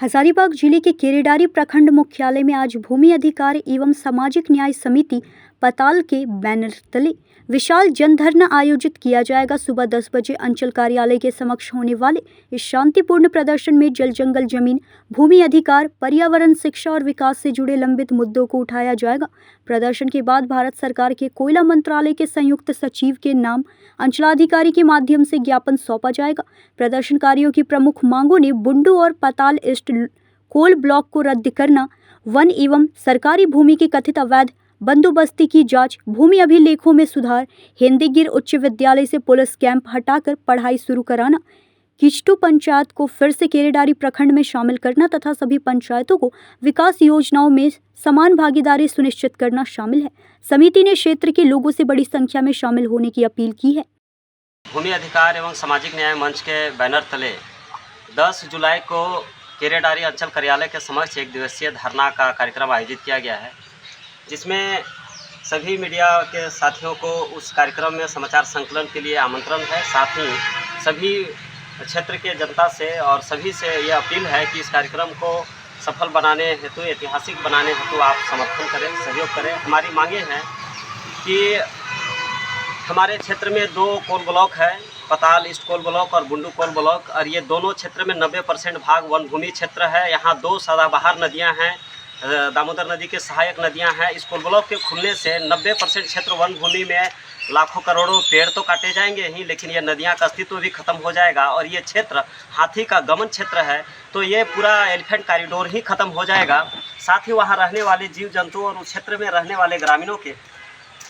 हजारीबाग जिले के केरेडारी प्रखंड मुख्यालय में आज भूमि अधिकार एवं सामाजिक न्याय समिति पताल के बैनर तले विशाल जनधरना आयोजित किया जाएगा। सुबह 10 बजे अंचल कार्यालय के समक्ष होने वाले इस शांतिपूर्ण प्रदर्शन में जल जंगल जमीन, भूमि अधिकार, पर्यावरण, शिक्षा और विकास से जुड़े लंबित मुद्दों को उठाया जाएगा। प्रदर्शन के बाद भारत सरकार के कोयला मंत्रालय के संयुक्त सचिव के नाम अंचलाधिकारी के माध्यम से ज्ञापन सौंपा जाएगा। प्रदर्शनकारियों की प्रमुख मांगों ने बुंडू और पताल ईस्ट कोल ब्लॉक को रद्द करना, वन एवं सरकारी भूमि की कथित अवैध बंदोबस्ती की जांच, भूमि अभिलेखों में सुधार, हिंदीगिर उच्च विद्यालय से पुलिस कैंप हटाकर पढ़ाई शुरू कराना, किचटू पंचायत को फिर से केरेडारी प्रखंड में शामिल करना तथा सभी पंचायतों को विकास योजनाओं में समान भागीदारी सुनिश्चित करना शामिल है। समिति ने क्षेत्र के लोगों से बड़ी संख्या में शामिल होने की अपील की है। भूमि अधिकार एवं सामाजिक न्याय मंच के बैनर तले 10 जुलाई को केरेडारी अंचल कार्यालय के समक्ष एक दिवसीय धरना का कार्यक्रम आयोजित किया गया है, जिसमें सभी मीडिया के साथियों को उस कार्यक्रम में समाचार संकलन के लिए आमंत्रण है। साथ ही सभी क्षेत्र के जनता से और सभी से यह अपील है कि इस कार्यक्रम को सफल बनाने हेतु, ऐतिहासिक बनाने हेतु आप समर्थन करें, सहयोग करें। हमारी मांगे हैं कि हमारे क्षेत्र में 2 कोल ब्लॉक है, पताल ईस्ट कोल ब्लॉक और बुंडू कोल ब्लॉक, और ये दोनों क्षेत्र में 90% भाग वन भूमि क्षेत्र है। यहाँ 2 सदाबहार नदियाँ हैं, दामोदर नदी के सहायक नदियां हैं। इस कोल ब्लॉक के खुलने से 90% क्षेत्र वन भूमि में लाखों करोड़ों पेड़ तो काटे जाएंगे ही, लेकिन ये नदियां का अस्तित्व भी खत्म हो जाएगा। और ये क्षेत्र हाथी का गमन क्षेत्र है, तो ये पूरा एलिफेंट कॉरिडोर ही खत्म हो जाएगा। साथ ही वहाँ रहने वाले जीव जंतु और उस क्षेत्र में रहने वाले ग्रामीणों के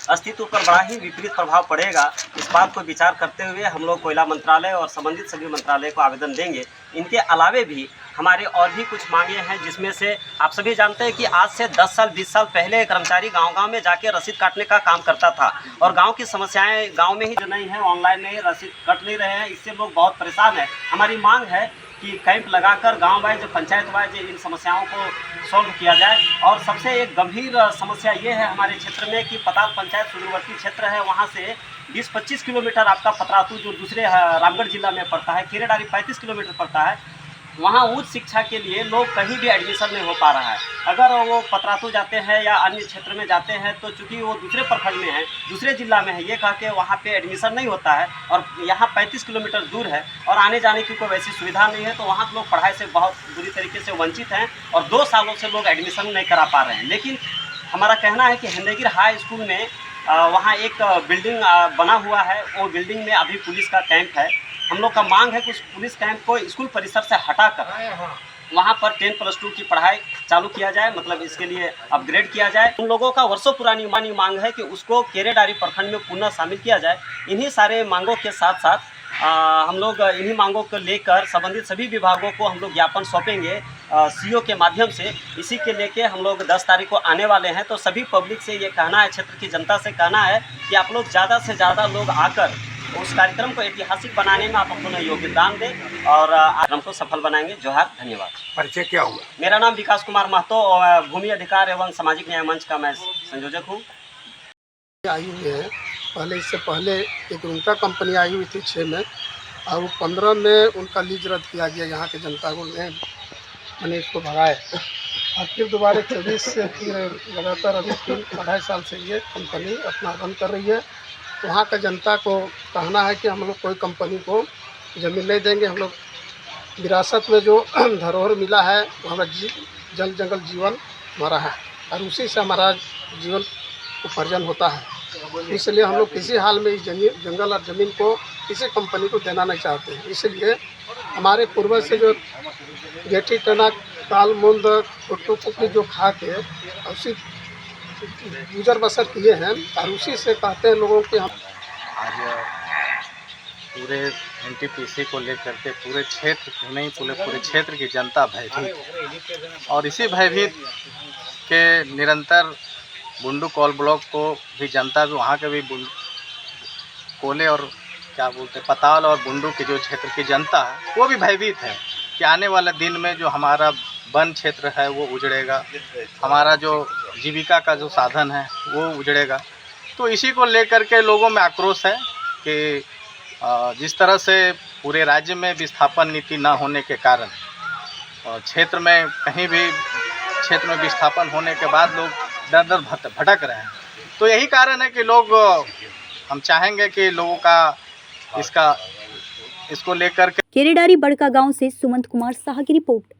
अस्तित्व पर बड़ा ही विपरीत प्रभाव पड़ेगा। इस बात को विचार करते हुए हम लोग कोयला मंत्रालय और संबंधित सभी मंत्रालय को आवेदन देंगे। इनके अलावे भी हमारे और भी कुछ मांगे हैं, जिसमें से आप सभी जानते हैं कि आज से 10 साल 20 साल पहले कर्मचारी गांव-गांव में जाके रसीद काटने का काम करता था, और गांव की समस्याएं गांव में ही नहीं है, ऑनलाइन नहीं रसीद कट नहीं रहे हैं, इससे लोग बहुत परेशान हैं। हमारी मांग है कि कैंप लगाकर गांव वाइज, पंचायत वाइज इन समस्याओं को सॉल्व किया जाए। और सबसे एक गंभीर समस्या ये है हमारे क्षेत्र में कि पताल पंचायत सुदूरवर्ती क्षेत्र है, वहाँ से 20-25 किलोमीटर आपका पतरातू जो दूसरे रामगढ़ जिला में पड़ता है, केरेडारी 35 किलोमीटर पड़ता है। वहाँ उच्च शिक्षा के लिए लोग कहीं भी एडमिशन नहीं हो पा रहा है। अगर वो पतरातू जाते हैं या अन्य क्षेत्र में जाते हैं तो चूँकि वो दूसरे प्रखंड में है, दूसरे जिला में है, ये कह के वहाँ पे एडमिशन नहीं होता है, और यहाँ 35 किलोमीटर दूर है और आने जाने की कोई वैसी सुविधा नहीं है, तो वहाँ के लोग पढ़ाई से बहुत बुरी तरीके से वंचित हैं और 2 सालों से लोग एडमिशन नहीं करा पा रहे हैं। लेकिन हमारा कहना है कि हिंदीगिर हाई स्कूल में वहाँ एक बिल्डिंग बना हुआ है, वो बिल्डिंग में अभी पुलिस का कैंप है। हम लोग का मांग है कि उस पुलिस कैंप को स्कूल परिसर से हटाकर वहाँ पर 10+2 की पढ़ाई चालू किया जाए, मतलब इसके लिए अपग्रेड किया जाए। उन लोगों का वर्षों पुरानी मांग है कि उसको केरेडारी प्रखंड में पुनः शामिल किया जाए। इन्हीं सारे मांगों के साथ साथ हम लोग इन्हीं मांगों को लेकर संबंधित सभी विभागों को हम लोग ज्ञापन सौंपेंगे सीओ के माध्यम से। इसी के लेके हम लोग 10 तारीख को आने वाले हैं। तो सभी पब्लिक से ये कहना है, क्षेत्र की जनता से कहना है कि आप लोग ज़्यादा से ज़्यादा लोग आकर उस कार्यक्रम को ऐतिहासिक बनाने में आप अपना योगदान दें और कार्यक्रम को सफल बनाएंगे। जोहार, धन्यवाद। परिचय क्या हुआ? मेरा नाम विकास कुमार महतो और भूमि अधिकार एवं सामाजिक न्याय मंच का मैं संयोजक हूँ। आई हुई है, पहले इससे पहले एक उनका कंपनी आई हुई थी 6 में, और वो 15 में उनका लीज रद्द किया गया। यहाँ के जनता को मैंने इसको भगाए, और फिर दोबारा 24 से लगातार अभी 3-2.5 साल से ये कंपनी अपना रन कर रही है। वहाँ का जनता को कहना है कि हम लोग कोई कंपनी को ज़मीन नहीं देंगे। हम लोग विरासत में जो धरोहर मिला है वो हमारा जल जंगल जीवन हमारा है, और उसी से हमारा जीवन उपार्जन होता है। इसलिए हम लोग किसी हाल में इस जंगल और ज़मीन को किसी कंपनी को देना नहीं चाहते हैं। इसलिए हमारे पूर्वज से जो गेठी टना ताल मुंद कुट्टू कुकड़ी जो खा के उसी गुजर बसर किए हैं, और उसी से कहते हैं लोगों के हम आज पूरे एनटीपीसी को लेकर के पूरे क्षेत्र को नहीं, पूरे क्षेत्र की जनता भयभीत, और इसी भयभीत के निरंतर बुंडू कोल ब्लॉक को भी जनता भी, वहाँ के भी कोले और क्या बोलते पताल और बुंडू के जो क्षेत्र की जनता है वो भी भयभीत है कि आने वाले दिन में जो हमारा वन क्षेत्र है वो उजड़ेगा, हमारा जो जीविका का जो साधन है वो उजड़ेगा। तो इसी को लेकर के लोगों में आक्रोश है कि जिस तरह से पूरे राज्य में विस्थापन नीति न होने के कारण क्षेत्र में कहीं भी क्षेत्र में विस्थापन होने के बाद लोग दर दर भटक रहे हैं। तो यही कारण है कि लोग, हम चाहेंगे कि लोगों का इसको लेकर के। केरेडारी बड़का गांव से सुमंत कुमार साहा की रिपोर्ट।